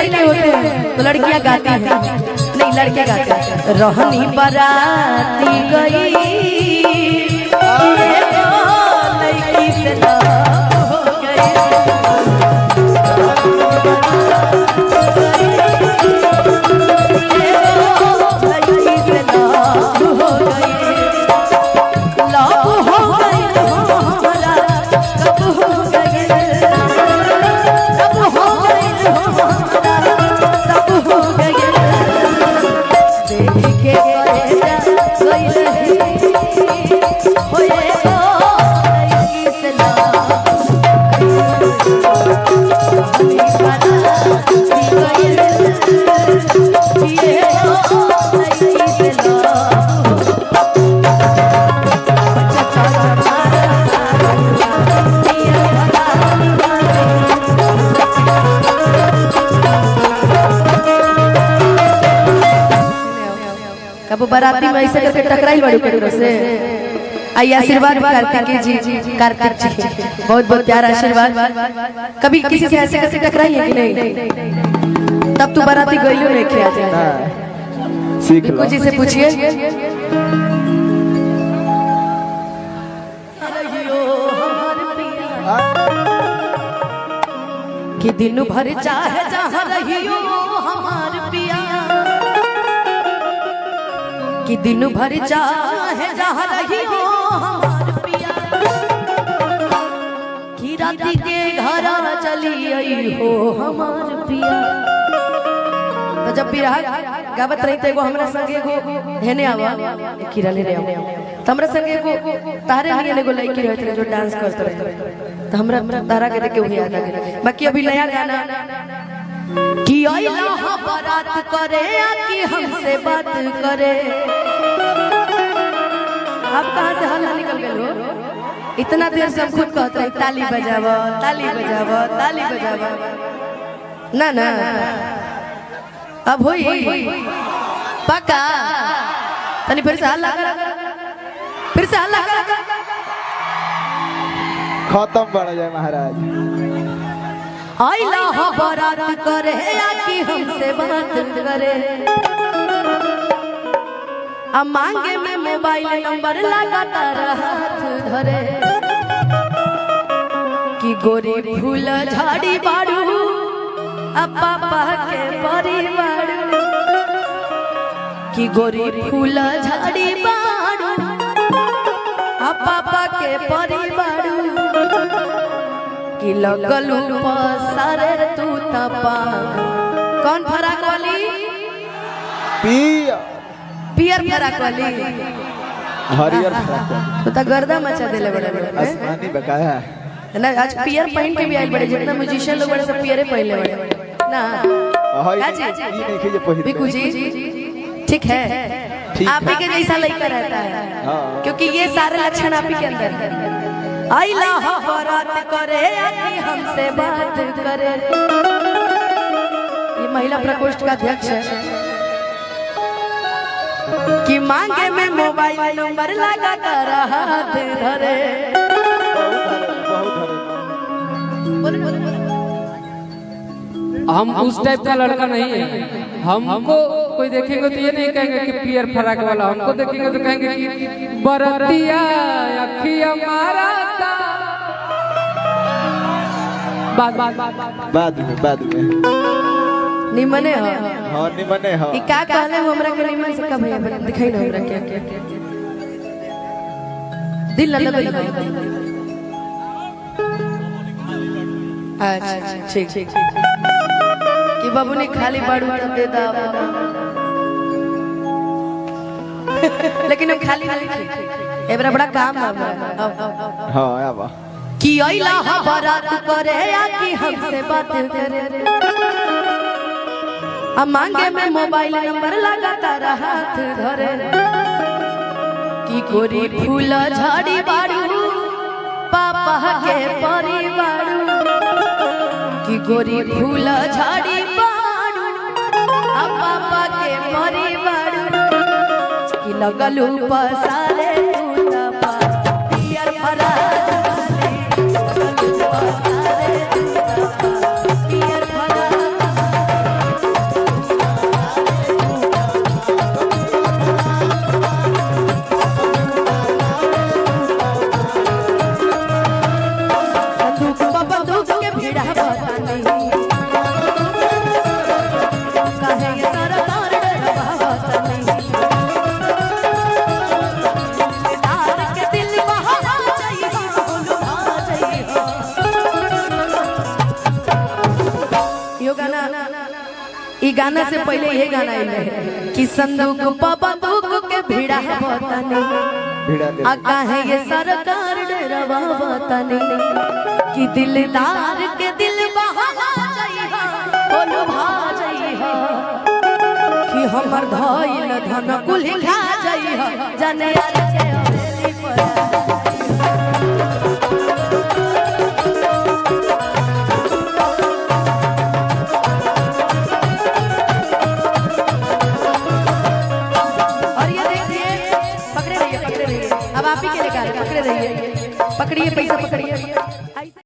लड़के होते हैं तो लड़कियां गाती हैं, नहीं लड़के गाते हैं। रहनी बराती गई लड़की से लव हो गई, लड़की से लव हो गई, लव हो गई हमारा कब हो गई, कब हो गई हमारा कब हो गई, देख के करेजा कोई नहीं होए गो लड़की से लव कब बाराती में ऐसे करके टकराई बड़ी केकरो से। आइए आशीर्वाद कार्तिक जी, कार्तिक जी बहुत बहुत प्यारा आशीर्वाद। कभी किसी से ऐसे करके टकराई है कि नहीं? तब तू बाराती गइलो नहीं किया जाए, सीख लो। जी से पूछिए। कि दिन भर चाहे जहाँ रहियो हमार पिया, कि दिन भर चाहे जहाँ रहियो हमार पिया, कि राती के घर चली आई हो हमार पिया। तो जब बिरहा गावत रही तो एगो हमरा संगे एगो हेने आवा कीरा लेने आवा, तो हमरा संगे एगो तारे लिए एगो लड़की रहत रहे जो डांस करत रहे, तो हमरा तारा के देख के वही याद आ गया। बाकी अभी नया गाना कि आइला बारात करे कि हमसे बात करे। आप कहाँ से हल्ला निकल गए हो? इतना देर से हम खुद कहते हैं ताली बजावो ताली बजावो ताली बजावो, ना ना अब होई पक्का। तनी फिर से हल्ला कर, फिर से हल्ला कर, खत्म बढ़ जाए महाराज। आइला बारात करे कि हमसे बात करे, अब मांगे में मोबाइल नंबर लगातार हाथ धरे, कि गोरी फूल झाड़ी बाड़ू अब पापा के परिवार, कि गोरी फूल झाड़ी बाड़ू अब पापा के परिवार, कि लगलू पसारे तू तपा। कौन फराक वाली? पियर फराक वाली, हरियर फराक तो गर्दा मचा देले बड़े लोग आसमानी बकाया ना। आज पियर पहन के भी आई बड़े, जितना म्यूजिशियन लोग बड़े सब पियरे पहले बड़े ना। बिकू जी ठीक है, आप ही के जैसा लड़का रहता है, क्योंकि ये सारे लक्षण आप ही के अंदर है। आइला बारात करे कि हमसे बात करे। ये महिला प्रकोष्ठ का अध्यक्ष है, कि मांगे में मोबाइल नंबर लगातार हाथ धरे। हम उस टाइप का लड़का नहीं है। हमको कोई देखेंगे तो ये नहीं कहेंगे कि पियर फराक वाला, हमको देखेंगे तो कहेंगे कि बरतिया अखिया मारा था। बाद में निमने हो। हां निमने हो। ई का कहले हमरा के निमन से कब है दिखाई ना हमरा के दिल न लगे। अच्छा ठीक कि बाबू ने खाली बाड़ू तब दे दा, लेकिन हम खाली नहीं एबरा बड़ा काम है। हां आवा कि आइला बारात करे कि हमसे बात करे, अब मांगे में मोबाइल नंबर लगातार हाथ धरे, कि गोरी फूल झाड़ी बाड़ू पापा के परिवार, कि गोरी फूल झाड़ी बाड़ू पापा के परिवार, कि लगलू पसारे तू तपा पियर फराक वाली, लगलू पसारे तू तपा पियर फराक। ई गाना से पहले ये गाना आइल रहे कि संदूक पर बंदूक के भिड़ा बतानी भिड़ा दे आ काहे ये सरकार डरवा बतानी कि दिलदार के दिल बहा जाइहा ओ लुभा जाइहा कि हमर धइल धन कुल खा जाइहा जाने यार के हवेली पर अब आप ही के लेकर पकड़े रहिए, पकड़िए पैसा पकड़िए।